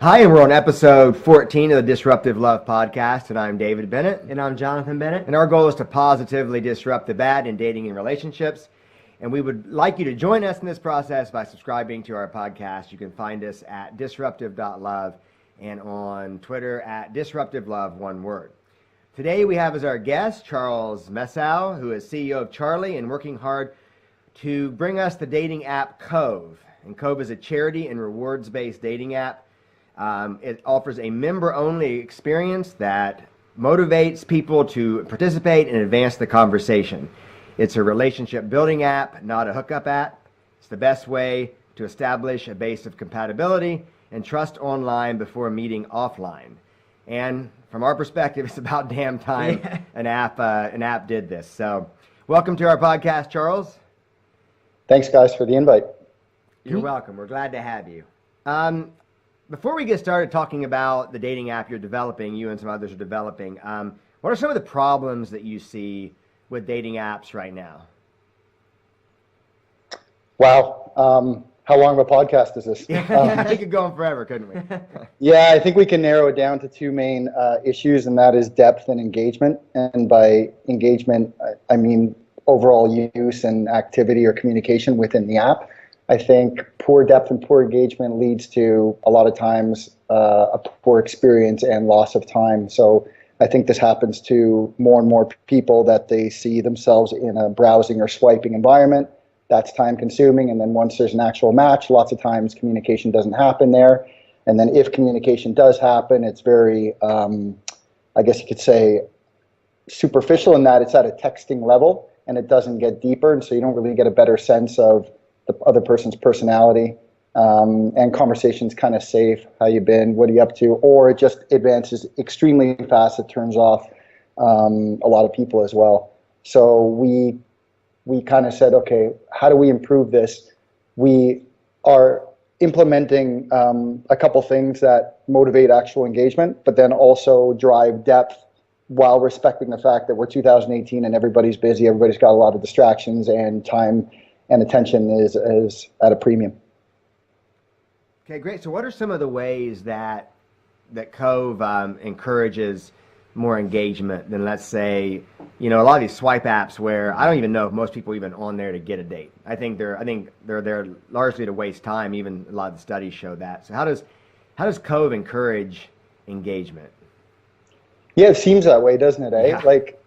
Hi, and we're on episode 14 of the Disruptive Love Podcast, and I'm David Bennett. And I'm Jonathan Bennett. And our goal is to positively disrupt the bad in dating and relationships. And we would like you to join us in this process by subscribing to our podcast. You can find us at disruptive.love and on Twitter at disruptivelove, one word. Today we have as our guest Charles Messow, who is CEO of Charlie and working hard to bring us the dating app Cove. And Cove is a charity and rewards-based dating app. It offers a member-only experience that motivates people to participate and advance the conversation. It's a relationship-building app, not a hookup app. It's the best way to establish a base of compatibility and trust online before meeting offline. And from our perspective, it's about damn time an app did this. So, welcome to our podcast, Charles. Thanks, guys, for the invite. You're welcome. We're glad to have you. Before we get started talking about the dating app you're developing, you and some others are developing, what are some of the problems that you see with dating apps right now? Wow. How long of a podcast is this? We could go on forever, couldn't we? Yeah, I think we can narrow it down to two main issues, and that is depth and engagement. And by engagement, I mean overall use and activity or communication within the app. I think poor depth and poor engagement leads to a lot of times a poor experience and loss of time. So I think this happens to more and more people, that they see themselves in a browsing or swiping environment. That's time consuming. And then once there's an actual match, lots of times communication doesn't happen there. And then if communication does happen, it's very, I guess you could say, superficial in that it's at a texting level and it doesn't get deeper. And so you don't really get a better sense of the other person's personality, and conversation's kind of safe. How you been? What are you up to? Or it just advances extremely fast. It turns off a lot of people as well. So we kind of said, okay, how do we improve this? We are implementing a couple things that motivate actual engagement, but then also drive depth while respecting the fact that we're 2018 and everybody's busy. Everybody's got a lot of distractions, and time and attention is at a premium. Okay, great. So what are some of the ways that Cove encourages more engagement than, let's say, a lot of these swipe apps where I don't even know if most people are even on there to get a date. I think they're there largely to waste time. Even a lot of the studies show that. So how does Cove encourage engagement? Yeah, it seems that way, doesn't it? Yeah. Like,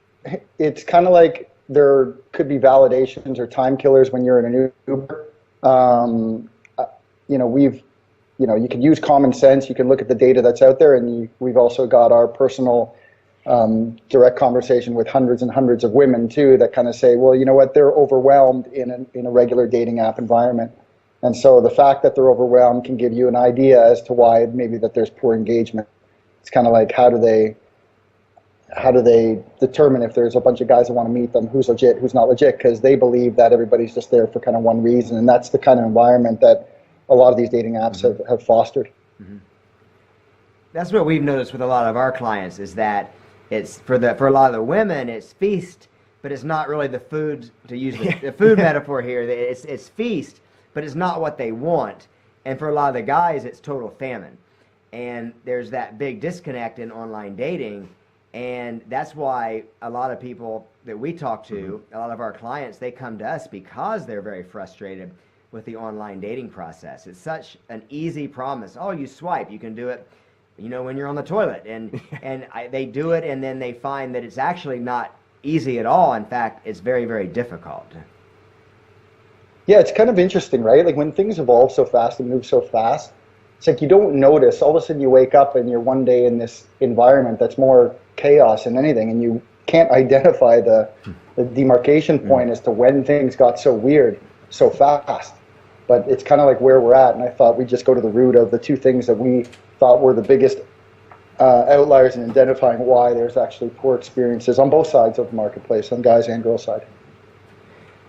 it's kind of like there could be validations or time killers when you're in an Uber. You can use common sense. You can look at the data that's out there, and we've also got our personal direct conversation with hundreds and hundreds of women too that kind of say, well, you know what, they're overwhelmed in a regular dating app environment. And so the fact that they're overwhelmed can give you an idea as to why maybe that there's poor engagement. It's kind of like, how do they determine if there's a bunch of guys that want to meet them, who's legit, who's not legit, because they believe that everybody's just there for kind of one reason. And that's the kind of environment that a lot of these dating apps have fostered. Mm-hmm. That's what we've noticed with a lot of our clients, is that it's for a lot of the women, it's feast, but it's not really the food, to use the food metaphor here. It's feast, but it's not what they want. And for a lot of the guys, it's total famine. And there's that big disconnect in online dating. And that's why a lot of people that we talk to, a lot of our clients, they come to us because they're very frustrated with the online dating process. It's such an easy promise. Oh, you swipe, you can do it, when you're on the toilet. And they do it, and then they find that it's actually not easy at all. In fact, it's very, very difficult. Yeah, it's kind of interesting, right? Like when things evolve so fast and move so fast, it's like you don't notice. All of a sudden you wake up and you're one day in this environment that's more chaos than anything, and you can't identify the demarcation point as to when things got so weird so fast. But it's kind of like where we're at, and I thought we'd just go to the root of the two things that we thought were the biggest outliers in identifying why there's actually poor experiences on both sides of the marketplace, on guys and girls side.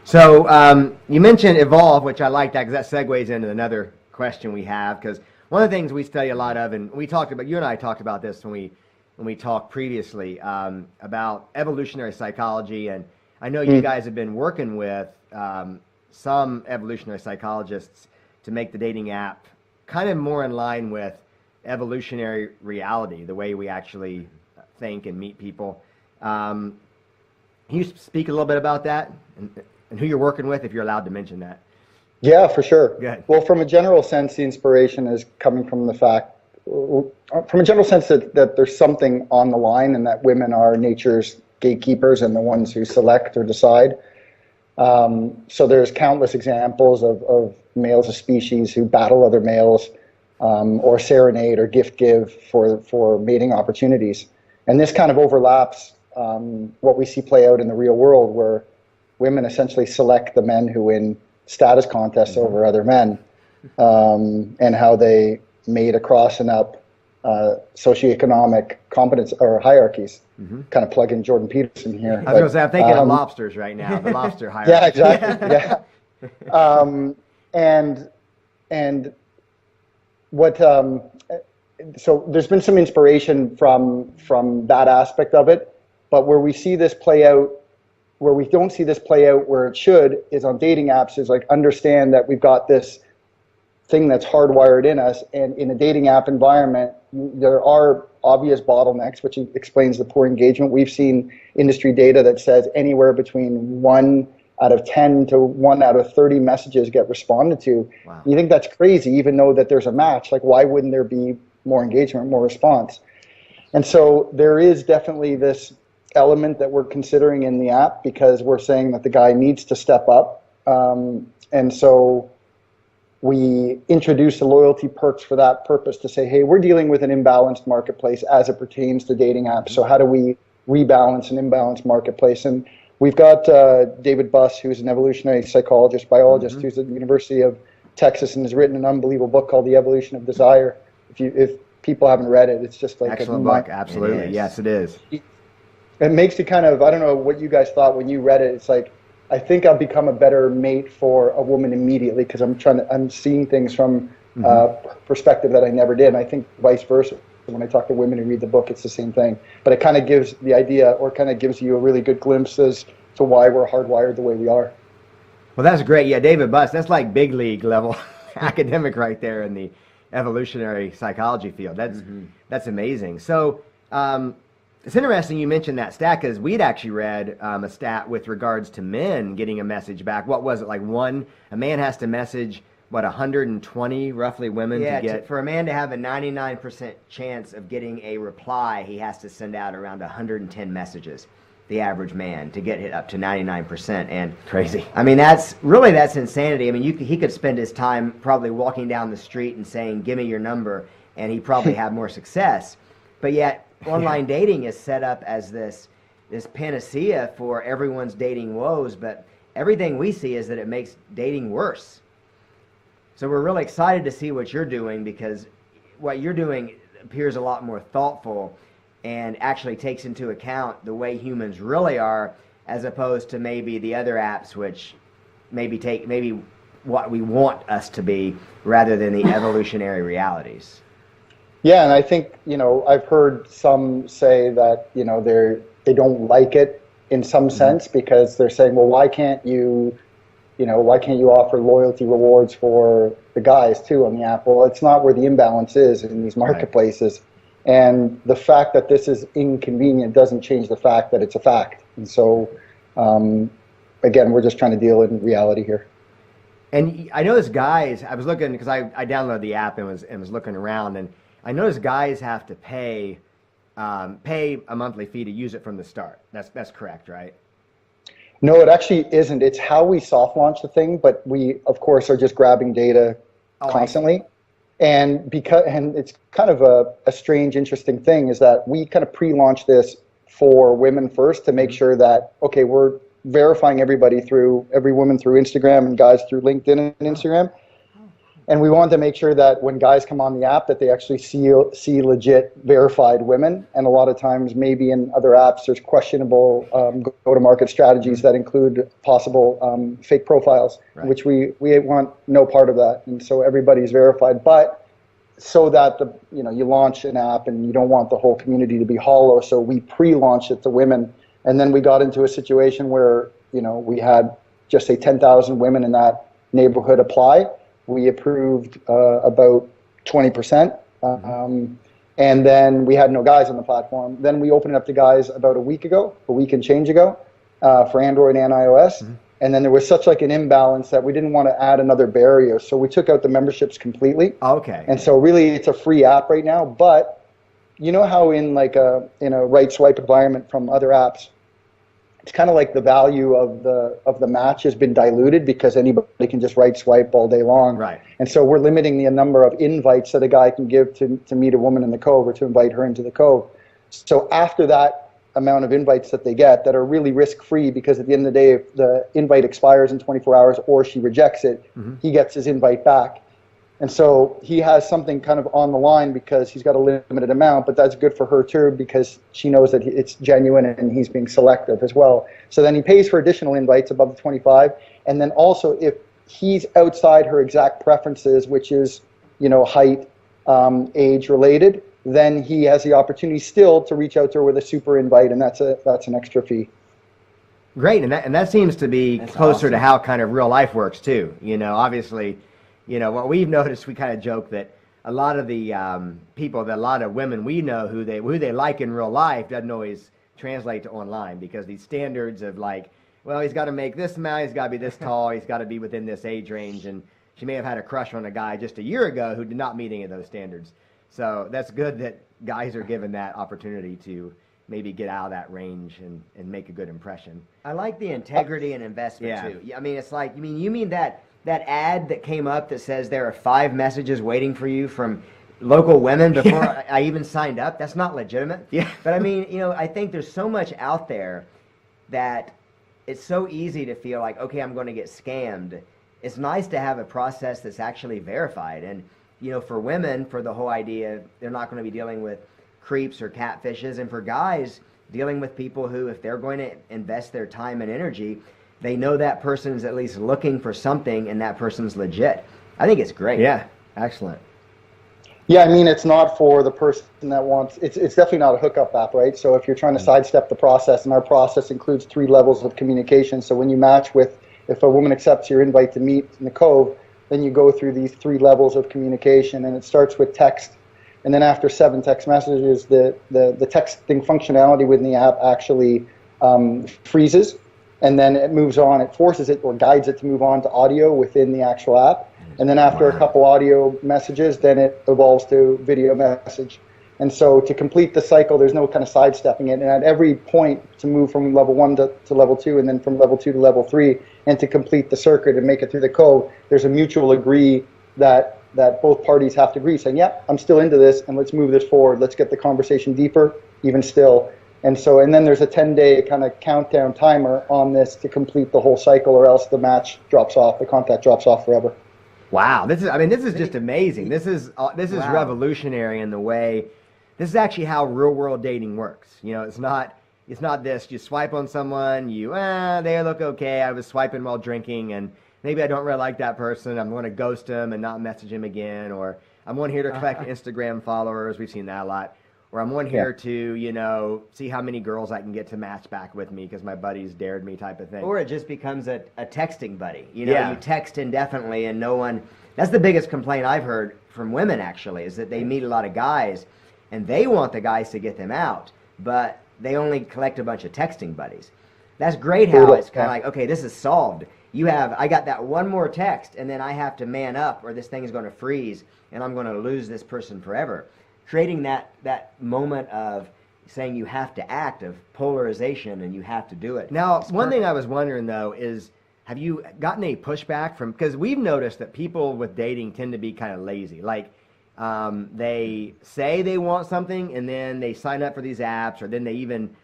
So you mentioned evolve, which I like that because that segues into another question we have, because one of the things we study a lot of, and you and I talked about this when we talked previously about evolutionary psychology, and I know you guys have been working with some evolutionary psychologists to make the dating app kind of more in line with evolutionary reality, the way we actually think and meet people. Can you speak a little bit about that and who you're working with, if you're allowed to mention that? Yeah, for sure. Go ahead. Well, from a general sense, the inspiration is coming from the fact, from a general sense that there's something on the line and that women are nature's gatekeepers and the ones who select or decide. So there's countless examples of males of species who battle other males, or serenade or gift give for mating opportunities. And this kind of overlaps what we see play out in the real world, where women essentially select the men who win status contests over other men, and how they mate across and up socioeconomic competence or hierarchies. Kind of plug in Jordan Peterson here. I was going to say, I'm thinking of lobsters right now, the lobster hierarchy. Yeah, exactly. Yeah. And what, so there's been some inspiration from that aspect of it, but where we see this play out, where we don't see this play out where it should, is on dating apps, is like understand that we've got this thing that's hardwired in us, and in a dating app environment, there are obvious bottlenecks, which explains the poor engagement. We've seen industry data that says anywhere between 1 out of 10 to 1 out of 30 messages get responded to. Wow. You think that's crazy, even though that there's a match. Like, why wouldn't there be more engagement, more response? And so there is definitely this element that we're considering in the app, because we're saying that the guy needs to step up. And so we introduce the loyalty perks for that purpose, to say, hey, we're dealing with an imbalanced marketplace as it pertains to dating apps. So how do we rebalance an imbalanced marketplace? And we've got David Buss, who's an evolutionary psychologist, biologist, who's at the University of Texas and has written an unbelievable book called The Evolution of Desire. If people haven't read it, it's just like excellent book. Absolutely. Yes, it is. It makes you kind of, I don't know what you guys thought when you read it. It's like, I think I've become a better mate for a woman immediately, because I'm seeing things from perspective that I never did. And I think vice versa. When I talk to women who read the book, it's the same thing. But it kind of gives the idea, or kind of gives you a really good glimpse as to why we're hardwired the way we are. Well, that's great. Yeah, David Buss, that's like big league level academic right there in the evolutionary psychology field. That's amazing. So it's interesting you mentioned that stat, because we'd actually read a stat with regards to men getting a message back. What was it, like a man has to message, 120 roughly women to get? For a man to have a 99% chance of getting a reply, he has to send out around 110 messages, the average man, to get it up to 99%. And crazy. I mean, that's insanity. I mean, he could spend his time probably walking down the street and saying, give me your number, and he'd probably have more success. But yet, online dating is set up as this panacea for everyone's dating woes, but everything we see is that it makes dating worse. So we're really excited to see what you're doing, because what you're doing appears a lot more thoughtful and actually takes into account the way humans really are, as opposed to maybe the other apps, which maybe what we want us to be rather than the evolutionary realities. Yeah, and I think, I've heard some say that, they don't like it in some sense, because they're saying, well, why can't you offer loyalty rewards for the guys too on the app? Well, it's not where the imbalance is in these marketplaces. Right. And the fact that this is inconvenient doesn't change the fact that it's a fact. And so, again, we're just trying to deal in reality here. And I noticed guys, I was looking, because I downloaded the app and was looking around, and I noticed guys have to pay a monthly fee to use it from the start. That's correct, right? No, it actually isn't. It's how we soft launch the thing, but we, of course, are just grabbing data constantly. And it's kind of a strange, interesting thing, is that we kind of pre-launch this for women first, to make sure that, okay, we're verifying every woman through Instagram and guys through LinkedIn and Instagram. And we want to make sure that when guys come on the app, that they actually see legit verified women. And a lot of times, maybe in other apps, there's questionable go-to-market strategies that include possible fake profiles, right, which we want no part of that. And so everybody's verified. But so that you launch an app and you don't want the whole community to be hollow, so we pre-launched it to women. And then we got into a situation where we had just say 10,000 women in that neighborhood apply. We approved about 20%, And then we had no guys on the platform. Then we opened it up to guys about a week and change ago, for Android and iOS. And then there was such like an imbalance that we didn't want to add another barrier. So we took out the memberships completely. Okay. And so really it's a free app right now. But you know how in a right swipe environment from other apps, it's kind of like the value of the match has been diluted because anybody can just right swipe all day long. Right. And so we're limiting the number of invites that a guy can give to meet a woman in the Cove or to invite her into the Cove. So after that amount of invites that they get that are really risk-free, because at the end of the day, if the invite expires in 24 hours or she rejects it, he gets his invite back. And so he has something kind of on the line because he's got a limited amount, but that's good for her too because she knows that it's genuine and he's being selective as well. So then he pays for additional invites above the 25. And then also if he's outside her exact preferences, which is, height, age related, then he has the opportunity still to reach out to her with a super invite, and that's an extra fee. Great, and that seems to be closer to how kind of real life works too. Obviously, what we've noticed, we kind of joke that a lot of the a lot of women we know who they like in real life doesn't always translate to online, because these standards of like, well, he's got to make this amount, he's got to be this tall, he's got to be within this age range, and she may have had a crush on a guy just a year ago who did not meet any of those standards. So that's good that guys are given that opportunity to maybe get out of that range and make a good impression. I like the integrity and investment too. I mean, it's like, you mean that ad that came up that says there are 5 messages waiting for you from local women before I even signed up? That's not legitimate. Yeah. But I mean, I think there's so much out there that it's so easy to feel like, okay, I'm going to get scammed. It's nice to have a process that's actually verified. And for women, for the whole idea, they're not going to be dealing with creeps or catfishes. And for guys, dealing with people who, if they're going to invest their time and energy, they know that person's at least looking for something and that person's legit. I think it's great. Yeah, excellent. Yeah, it's not for the person that wants, it's definitely not a hookup app, right? So if you're trying to sidestep the process, and our process includes 3 levels of communication. So when you match with, if a woman accepts your invite to meet in the Cove, then you go through these 3 levels of communication, and it starts with text. And then after 7 text messages, the texting functionality within the app actually freezes, and then it moves on. It forces it or guides it to move on to audio within the actual app. And then after a couple audio messages, then it evolves to video message. And so to complete the cycle, there's no kind of sidestepping it. And at every point to move from level 1 to level 2, and then from level 2 to level 3, and to complete the circuit and make it through the Cove, there's a mutual agree that both parties have to agree, saying, yep, I'm still into this, and let's move this forward. Let's get the conversation deeper, even still. And then there's a 10-day kind of countdown timer on this to complete the whole cycle, or else the match drops off, the contact drops off forever. Wow, this is just amazing. This is revolutionary in the way. This is actually how real-world dating works. It's not this. You swipe on someone, they look okay. I was swiping while drinking, and maybe I don't really like that person. I'm going to ghost him and not message him again. Or I'm on here to collect Instagram followers. We've seen that a lot. Or I'm on here to, see how many girls I can get to match back with me because my buddies dared me, type of thing. Or it just becomes a texting buddy. You text indefinitely and no one. That's the biggest complaint I've heard from women, actually, is that they meet a lot of guys and they want the guys to get them out, but they only collect a bunch of texting buddies. That's great how it's kind of like, okay, this is solved. I got that one more text, and then I have to man up, or this thing is going to freeze, and I'm going to lose this person forever. Creating that moment of saying you have to act, of polarization, and you have to do it. Now, one thing I was wondering, though, is have you gotten any pushback from, because we've noticed that people with dating tend to be kind of lazy. Like, they say they want something, and then they sign up for these apps, or then they even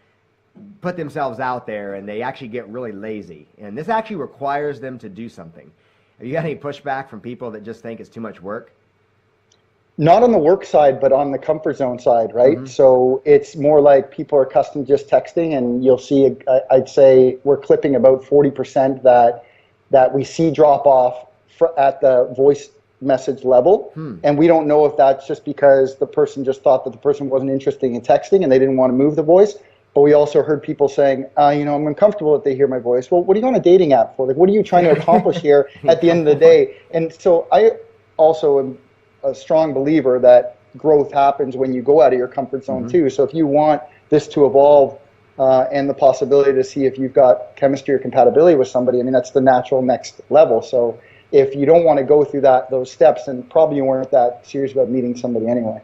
put themselves out there, and they actually get really lazy. And this actually requires them to do something. Have you got any pushback from people that just think it's too much work? Not on the work side, but on the comfort zone side, right? Mm-hmm. So it's more like people are accustomed to just texting, and you'll see, I'd say we're clipping about 40% that we see drop off at the voice message level. And we don't know if that's just because the person just thought that the person wasn't interested in texting and they didn't want to move the voice. But we also heard people saying, I'm uncomfortable that they hear my voice. Well, what are you on a dating app for? Like, what are you trying to accomplish here at the end of the day? And so I also am a strong believer that growth happens when you go out of your comfort zone too. So if you want this to evolve and the possibility to see if you've got chemistry or compatibility with somebody, I mean, that's the natural next level. So if you don't want to go through those steps, then probably you weren't that serious about meeting somebody anyway.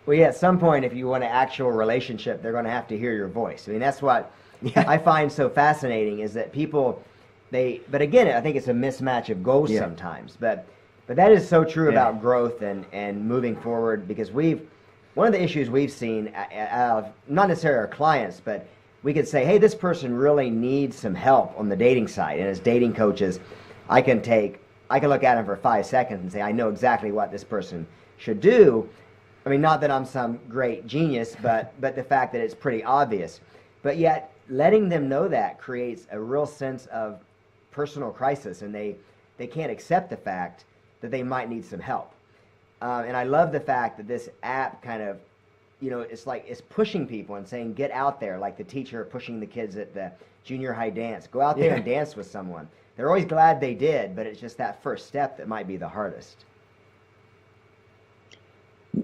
Well, yeah, at some point, if you want an actual relationship, they're going to have to hear your voice. I mean, that's what I find so fascinating is that people, but again, I think it's a mismatch of goals sometimes. But that is so true about growth and moving forward, because one of the issues we've seen, not necessarily our clients, but we could say, hey, this person really needs some help on the dating side. And as dating coaches, I can look at them for 5 seconds and say, I know exactly what this person should do. I mean, not that I'm some great genius, but the fact that it's pretty obvious. But yet, letting them know that creates a real sense of personal crisis, and they can't accept the fact that they might need some help. And I love the fact that this app kind of, it's pushing people and saying, get out there, like the teacher pushing the kids at the junior high dance. Go out there and dance with someone. They're always glad they did, but it's just that first step that might be the hardest.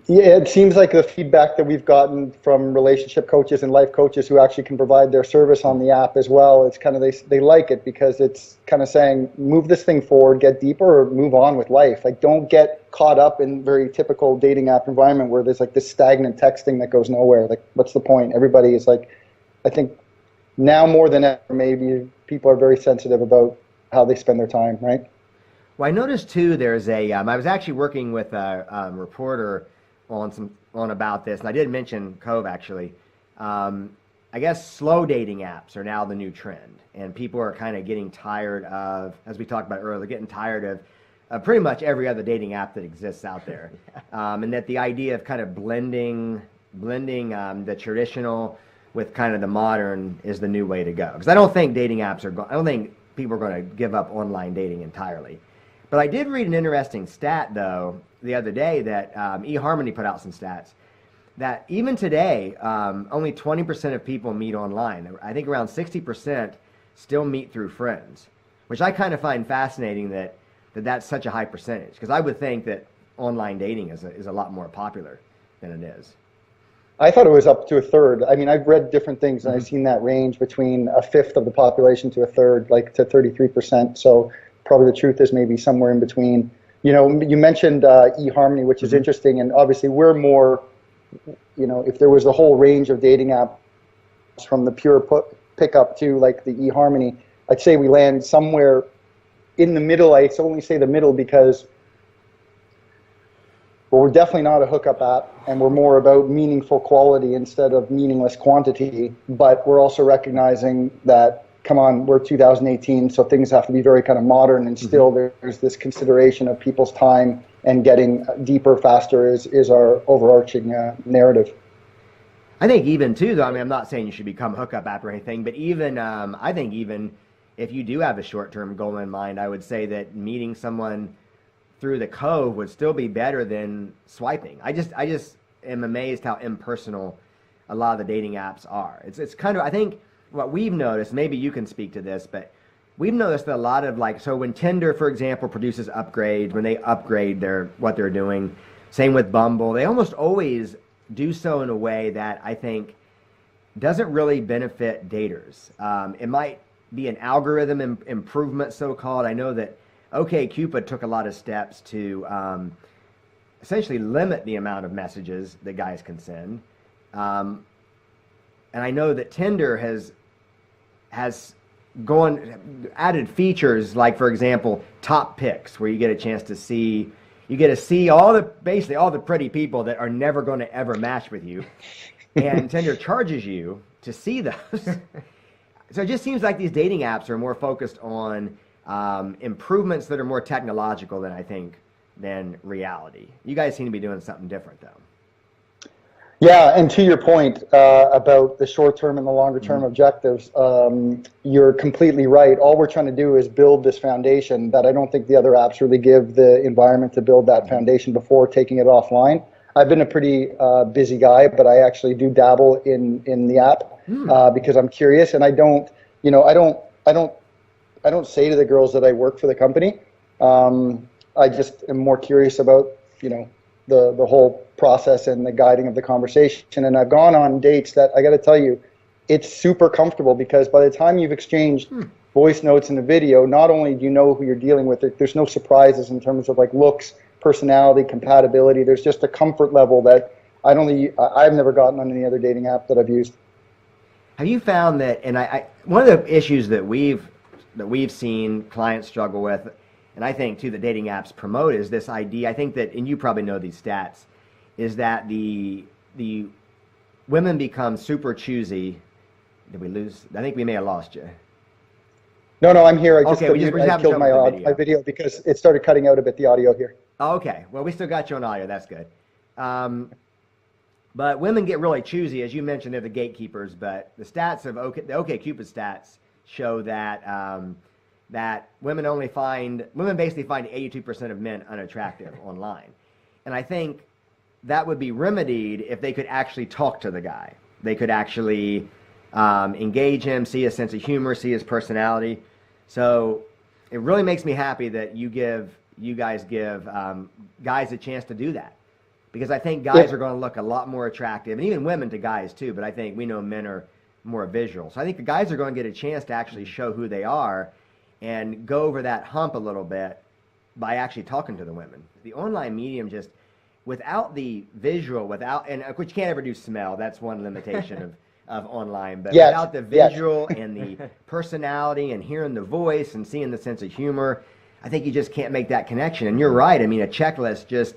Yeah, it seems like the feedback that we've gotten from relationship coaches and life coaches who actually can provide their service on the app as well, it's kind of, they like it because it's kind of saying, move this thing forward, get deeper, or move on with life. Like, don't get caught up in very typical dating app environment where there's like this stagnant texting that goes nowhere. Like, what's the point? Everybody is like, I think now more than ever, maybe people are very sensitive about how they spend their time, right? Well, I noticed too, there's I was actually working with a reporter on about this, and I did mention Cove actually. I guess slow dating apps are now the new trend, and people are kind of getting tired of, as we talked about earlier, getting tired of pretty much every other dating app that exists out there, and that the idea of kind of blending the traditional with kind of the modern is the new way to go. Because I don't think dating apps I don't think people are going to give up online dating entirely. But I did read an interesting stat, though, the other day that eHarmony put out some stats that even today, only 20% of people meet online. I think around 60% still meet through friends, which I kind of find fascinating that's such a high percentage, because I would think that online dating is a lot more popular than it is. I thought it was up to a third. I mean, I've read different things, and I've seen that range between a fifth of the population to a third, like to 33%. So probably the truth is maybe somewhere in between. You know, you mentioned eHarmony, which is interesting, and obviously we're more, if there was a whole range of dating apps from the pure pickup to like the eHarmony, I'd say we land somewhere in the middle. I only say the middle because we're definitely not a hookup app, and we're more about meaningful quality instead of meaningless quantity. But we're also recognizing that, come on, we're 2018, so things have to be very kind of modern, and still there's this consideration of people's time, and getting deeper faster is our overarching narrative. I think even too, though, I mean, I'm not saying you should become a hookup app or anything, but even I think even if you do have a short-term goal in mind, I would say that meeting someone through the Cove would still be better than swiping. I just am amazed how impersonal a lot of the dating apps are. It's kind of, I think what we've noticed, maybe you can speak to this, but we've noticed that a lot of so when Tinder, for example, produces upgrades, when they upgrade what they're doing, same with Bumble, they almost always do so in a way that I think doesn't really benefit daters. It might be an algorithm improvement, so-called. I know that OkCupid took a lot of steps to essentially limit the amount of messages that guys can send. And I know that Tinder has added features like, for example, top picks, where you get a chance to see, basically all the pretty people that are never going to ever match with you. And Tinder charges you to see those. So it just seems like these dating apps are more focused on improvements that are more technological than reality. You guys seem to be doing something different, though. Yeah, and to your point about the short-term and the longer-term objectives, you're completely right. All we're trying to do is build this foundation that I don't think the other apps really give the environment to build that foundation before taking it offline. I've been a pretty busy guy, but I actually do dabble in the app because I'm curious, and I don't say to the girls that I work for the company. I just am more curious about, the whole process and the guiding of the conversation. And I've gone on dates that I got to tell you, it's super comfortable, because by the time you've exchanged voice notes and a video, not only do you know who you're dealing with, there's no surprises in terms of like looks, personality, compatibility. There's just a comfort level that I've never gotten on any other dating app that I've used. Have you found that, and one of the issues that we've seen clients struggle with, and I think too the dating apps promote, is this idea, I think that, and you probably know these stats, is that the women become super choosy. Did we lose? I think we may have lost you. No, I'm here. I just okay, I killed my video because it started cutting out a bit, the audio here. Oh, okay. Well, we still got you on audio. That's good. But women get really choosy. As you mentioned, they're the gatekeepers. But the stats of the OkCupid stats show that that women basically find 82% of men unattractive online. And I think that would be remedied if they could actually talk to the guy. They could actually engage him, see his sense of humor, see his personality. So it really makes me happy that you guys give guys a chance to do that, because I think guys are going to look a lot more attractive, and even women to guys too, but I think we know men are more visual. So I think the guys are going to get a chance to actually show who they are and go over that hump a little bit by actually talking to the women. The online medium, just without the visual, and of course you can't ever do smell, that's one limitation of online, but without the visual and the personality and hearing the voice and seeing the sense of humor, I think you just can't make that connection. And you're right. I mean, a checklist,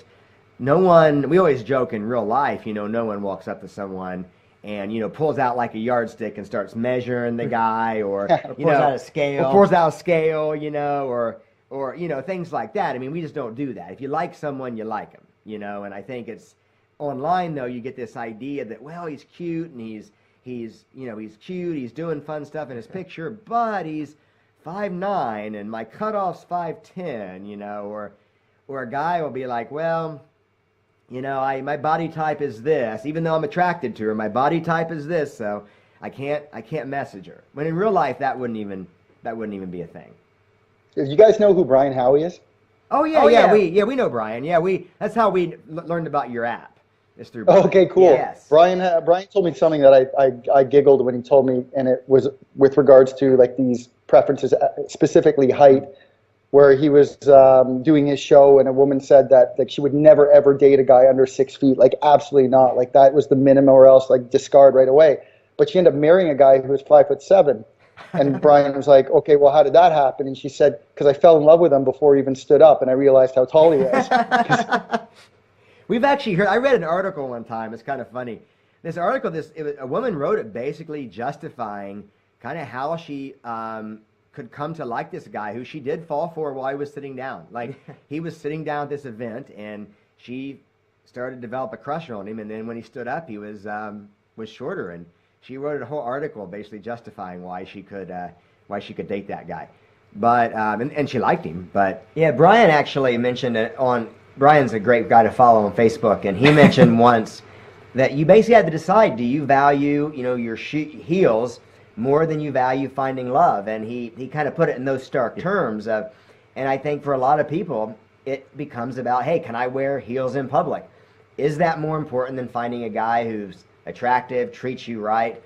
we always joke in real life, no one walks up to someone and, pulls out like a yardstick and starts measuring the guy, or, pulls out a scale. Or pulls out a scale, or things like that. I mean, we just don't do that. If you like someone, you like them, and I think it's online, though, you get this idea that, well, he's cute and he's cute, he's doing fun stuff in his picture, but he's 5'9", and my cutoff's 5'10", or a guy will be like, well, my body type is this, even though I'm attracted to her, my body type is this, so I can't message her. When in real life, that wouldn't even be a thing. You guys know who Brian Howie is? Oh yeah. We know Brian. Yeah, that's how we learned about your app. It's through Brian. Okay, cool. Yes. Brian told me something that I giggled when he told me, and it was with regards to like these preferences, specifically height, where he was doing his show, and a woman said that like she would never ever date a guy under 6 feet, like absolutely not, like that was the minimum, or else like discard right away. But she ended up marrying a guy who was 5'7", and Brian was like, okay, well, how did that happen? And she said, because I fell in love with him before he even stood up, and I realized how tall he was. We've actually heard, I read an article one time, it's kind of funny. This article, a woman wrote it basically justifying kind of how she could come to like this guy, who she did fall for while he was sitting down. Like, he was sitting down at this event, and she started to develop a crush on him, and then when he stood up, he was shorter, and she wrote a whole article basically justifying why she could date that guy. But and she liked him, but yeah, Brian actually mentioned it on. Brian's a great guy to follow on Facebook, and he mentioned once that you basically had to decide: do you value, your heels more than you value finding love? And he kind of put it in those stark terms of, and I think for a lot of people, it becomes about, hey, can I wear heels in public? Is that more important than finding a guy who's attractive, treats you right?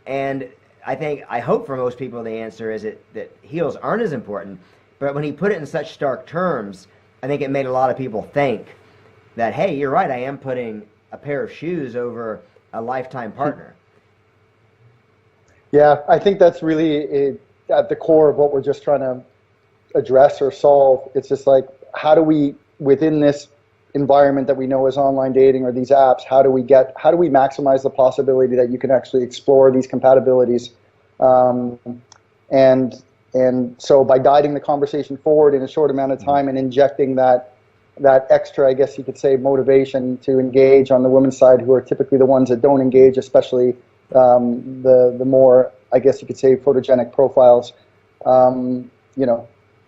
And I hope for most people the answer is that heels aren't as important. But when he put it in such stark terms, I think it made a lot of people think that, hey, you're right, I am putting a pair of shoes over a lifetime partner. Yeah, I think that's really at the core of what we're just trying to address or solve. It's just like, how do we, within this environment that we know as online dating or these apps, how do we maximize the possibility that you can actually explore these compatibilities? And so by guiding the conversation forward in a short amount of time and injecting that extra, I guess you could say, motivation to engage on the women's side, who are typically the ones that don't engage, especially the more, I guess you could say, photogenic profiles.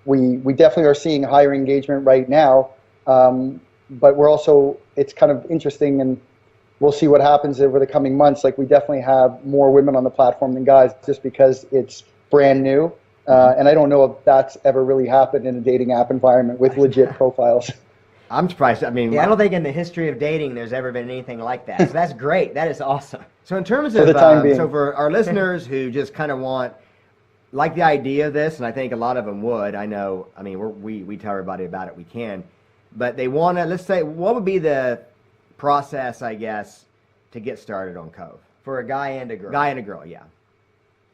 We definitely are seeing higher engagement right now, but we're also, it's kind of interesting, and we'll see what happens over the coming months. Like, we definitely have more women on the platform than guys, just because it's brand new. And I don't know if that's ever really happened in a dating app environment with legit profiles. I'm surprised. I mean, Yeah, I don't think in the history of dating there's ever been anything like that. So that's great. That is awesome. So in terms For of, the time being. so for our listeners who just kind of like the idea of this, and I think a lot of them would. I know. I mean, we tell everybody about it. We can, but they want to. Let's say, what would be the process, I guess, to get started on Cove For a guy and a girl. Guy and a girl, yeah.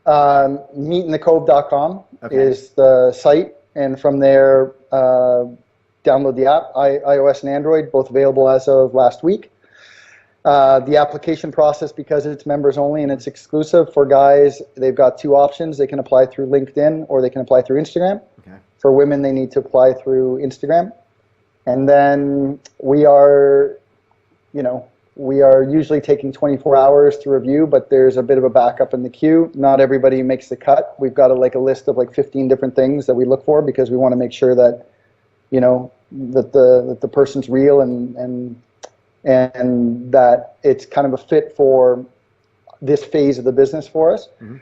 Meetinthecove.com Okay. is the site, and from there, download the app, iOS and Android, both available as of last week. The application process, because it's members only and it's exclusive for guys, they've got two options. They can apply through LinkedIn or they can apply through Instagram. Okay. For women, they need to apply through Instagram. And then we are usually taking 24 hours to review, but there's a bit of a backup in the queue. Not everybody makes the cut. We've got a list of 15 different things that we look for because we want to make sure that, that the person's real and that it's kind of a fit for this phase of the business for us. Mm-hmm.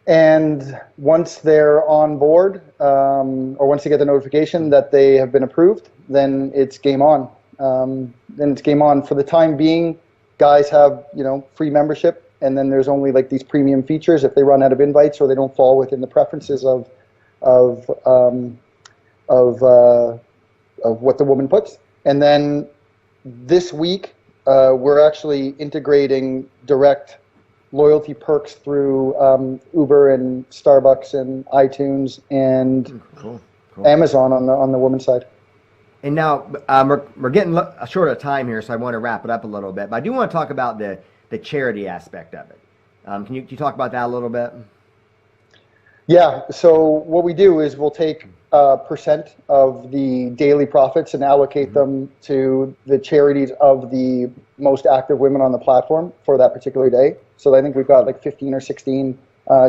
And once they're on board, or once they get the notification that they have been approved, then it's game on. Then it's game on. For the time being, guys have free membership, and then there's only these premium features if they run out of invites or they don't fall within the preferences of what the woman puts. And then this week, we're actually integrating direct loyalty perks through Uber and Starbucks and iTunes and Cool. Amazon on the woman's side. And now we're getting short of time here, so I want to wrap it up a little bit. But I do want to talk about the charity aspect of it. Can you talk about that a little bit? Yeah. So what we do is we'll take percent of the daily profits and allocate them to the charities of the most active women on the platform for that particular day. So I think we've got 15 or 16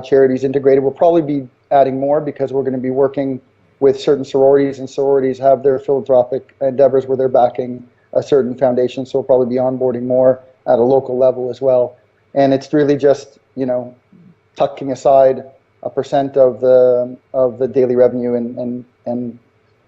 charities integrated. We'll probably be adding more because we're going to be working with certain sororities, and sororities have their philanthropic endeavors where they're backing a certain foundation. So we'll probably be onboarding more at a local level as well. And it's really just, tucking aside a percent of the daily revenue and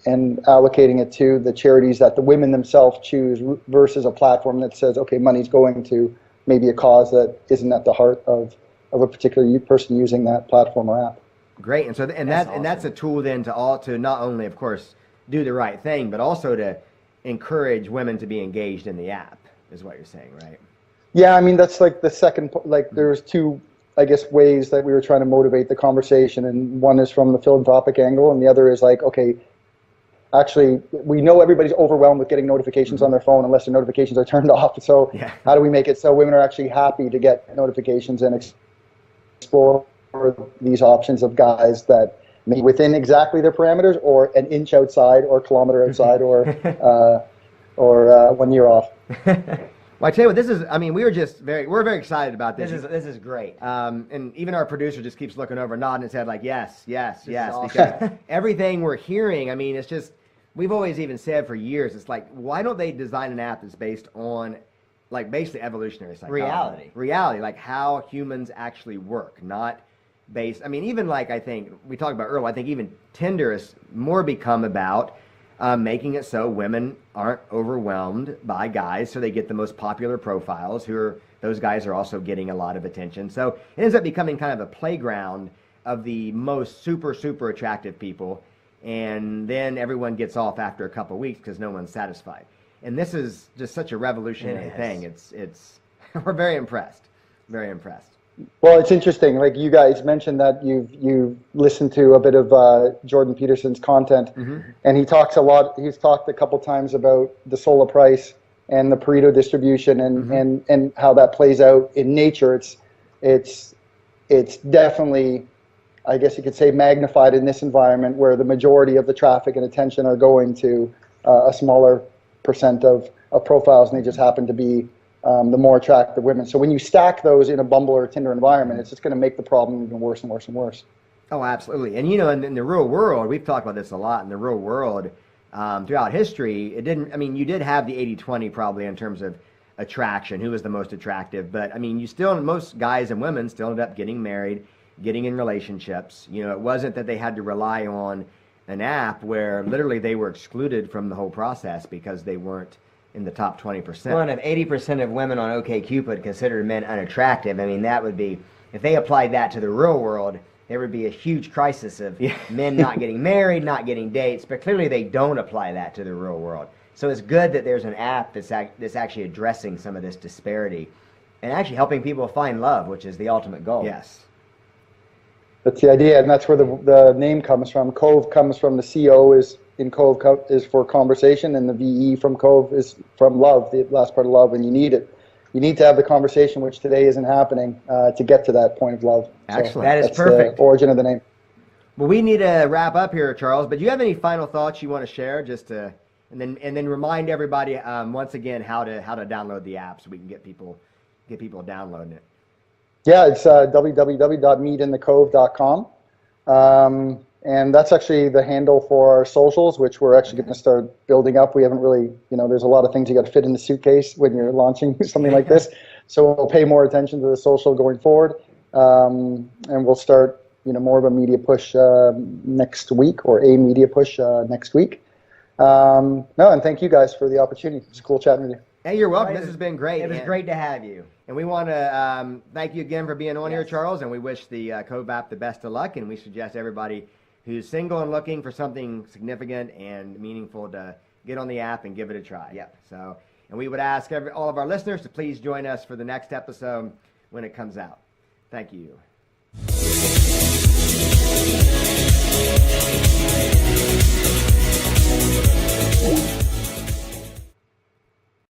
allocating it to the charities that the women themselves choose versus a platform that says, okay, money's going to maybe a cause that isn't at the heart of a particular person using that platform or app. Great, and so that's a tool then to not only, of course, do the right thing, but also to encourage women to be engaged in the app, is what you're saying, right? Yeah, I mean that's the second. There's two, I guess, ways that we were trying to motivate the conversation, and one is from the philanthropic angle, and the other is okay, actually, we know everybody's overwhelmed with getting notifications on their phone unless their notifications are turned off. So how do we make it so women are actually happy to get notifications and explore these options of guys that may be within exactly their parameters, or an inch outside, or a kilometer outside, or 1 year off. Well, I tell you what, this is. I mean, we're very excited about this. This is great. And even our producer just keeps looking over, nodding his head yes, awesome. because everything we're hearing. I mean, it's just we've always even said for years. It's why don't they design an app that's based on basically evolutionary psychology, reality, how humans actually work, not based. I mean, even I think we talked about earlier. I think even Tinder has more become about making it so women aren't overwhelmed by guys, so they get the most popular profiles. Those guys are also getting a lot of attention. So it ends up becoming kind of a playground of the most super attractive people, and then everyone gets off after a couple of weeks because no one's satisfied. And this is just such a revolutionary thing. It's we're very impressed. Very impressed. Well, it's interesting. You guys mentioned that you've listened to a bit of Jordan Peterson's content, and he talks a lot. He's talked a couple times about the Solar price and the Pareto distribution, and how that plays out in nature. It's definitely, I guess you could say, magnified in this environment where the majority of the traffic and attention are going to a smaller percent of profiles, and they just happen to be the more attractive women. So when you stack those in a Bumble or Tinder environment, it's just going to make the problem even worse and worse and worse. Oh, absolutely. And in the real world, we've talked about this a lot. In the real world, throughout history, you did have the 80-20 probably in terms of attraction, who was the most attractive. But most guys and women still ended up getting married, getting in relationships. It wasn't that they had to rely on an app where literally they were excluded from the whole process because they weren't in the top 20%. Well, and if 80% of women on OkCupid consider men unattractive, I mean, that would be, if they applied that to the real world, there would be a huge crisis of men not getting married, not getting dates, but clearly they don't apply that to the real world. So it's good that there's an app that's actually addressing some of this disparity and actually helping people find love, which is the ultimate goal. Yes. That's the idea, and that's where the name comes from. Cove comes from the CO is in Cove is for conversation, and the VE from Cove is from love, the last part of love, and you need it. You need to have the conversation, which today isn't happening, to get to that point of love. Excellent. So that is that's perfect. The origin of the name. Well, we need to wrap up here, Charles, but do you have any final thoughts you want to share just to, and then remind everybody once again how to download the app so we can get people downloading it. Yeah, it's www.meetinthecove.com. And that's actually the handle for our socials, which we're actually going to start building up. We haven't really, there's a lot of things you got to fit in the suitcase when you're launching something like this. So we'll pay more attention to the social going forward. And we'll start, more of a media push next week, or a media push next week. And thank you guys for the opportunity. It's cool chatting with you. Hey, you're welcome. This has been great. It was great to have you. And we want to thank you again for being on here, Charles, and we wish the Cove app the best of luck, and we suggest everybody who's single and looking for something significant and meaningful to get on the app and give it a try. Yep. So, and we would ask all of our listeners to please join us for the next episode when it comes out. Thank you.